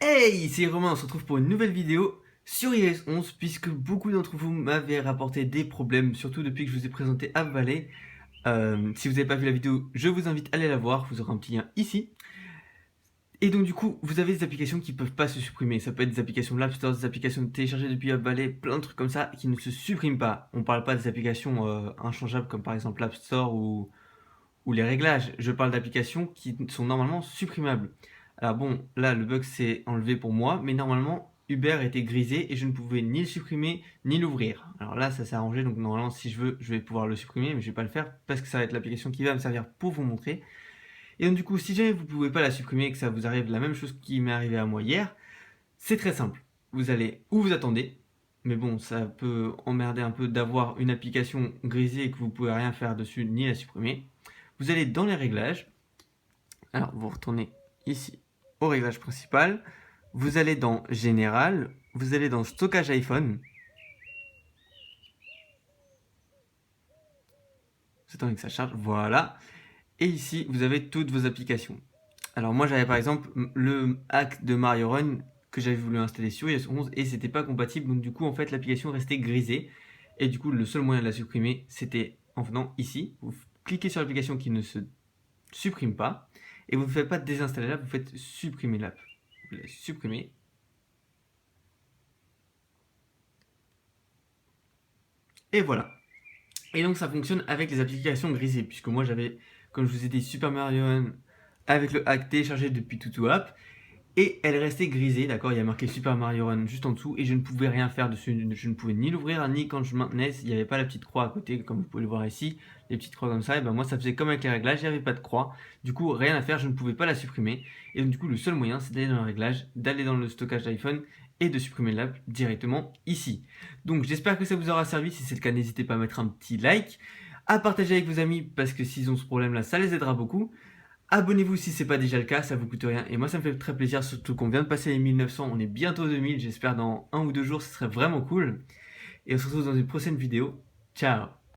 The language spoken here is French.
Hey, c'est Romain, on se retrouve pour une nouvelle vidéo sur iOS 11 puisque beaucoup d'entre vous m'avaient rapporté des problèmes, surtout depuis que je vous ai présenté App Valley. Si vous n'avez pas vu la vidéo, je vous invite à aller la voir, vous aurez un petit lien ici. Et donc du coup, vous avez des applications qui ne peuvent pas se supprimer. Ça peut être des applications de l'App Store, des applications téléchargées depuis App Valley, plein de trucs comme ça qui ne se suppriment pas. On ne parle pas des applications inchangeables comme par exemple l'App Store ou les réglages. Je parle d'applications qui sont normalement supprimables. Alors bon, là le bug s'est enlevé pour moi, mais normalement Uber était grisé et je ne pouvais ni le supprimer ni l'ouvrir. Alors là ça s'est arrangé, donc normalement si je veux je vais pouvoir le supprimer, mais je vais pas le faire parce que ça va être l'application qui va me servir pour vous montrer. Et donc du coup si jamais vous pouvez pas la supprimer et que ça vous arrive la même chose qui m'est arrivé à moi hier, c'est très simple. Vous allez ou vous attendez, mais bon ça peut emmerder un peu d'avoir une application grisée et que vous pouvez rien faire dessus ni la supprimer. Vous allez dans les réglages. Alors, vous retournez ici au réglage principal. Vous allez dans Général. Vous allez dans Stockage iPhone. C'est temps que ça charge. Voilà. Et ici, vous avez toutes vos applications. Alors, moi, j'avais par exemple le hack de Mario Run que j'avais voulu installer sur iOS 11 et c'était pas compatible. Donc, du coup, en fait, l'application restait grisée. Et du coup, le seul moyen de la supprimer, c'était en venant ici. Vous cliquez sur l'application qui ne se supprime pas. Et vous ne faites pas désinstaller l'app, vous faites supprimer l'app. Vous la supprimez. Et voilà. Et donc ça fonctionne avec les applications grisées, puisque moi j'avais, comme je vous ai dit, Super Mario Run avec le hack téléchargé depuis TutuApp, et elle restait grisée, d'accord. Il y a marqué Super Mario Run juste en dessous, et je ne pouvais rien faire dessus. Je ne pouvais ni l'ouvrir, ni quand je maintenais, il n'y avait pas la petite croix à côté, comme vous pouvez le voir ici, les petites croix comme ça, et ben moi ça faisait comme avec les réglages, il n'y avait pas de croix, du coup rien à faire, je ne pouvais pas la supprimer, et donc du coup le seul moyen c'est d'aller dans le réglage, d'aller dans le stockage d'iPhone, et de supprimer l'app directement ici. Donc j'espère que ça vous aura servi, si c'est le cas n'hésitez pas à mettre un petit like, à partager avec vos amis, parce que s'ils ont ce problème là ça les aidera beaucoup. Abonnez-vous si c'est pas déjà le cas, ça vous coûte rien et moi ça me fait très plaisir, surtout qu'on vient de passer les 1900, on est bientôt 2000, j'espère dans 1 ou 2 jours, ce serait vraiment cool. Et on se retrouve dans une prochaine vidéo. Ciao!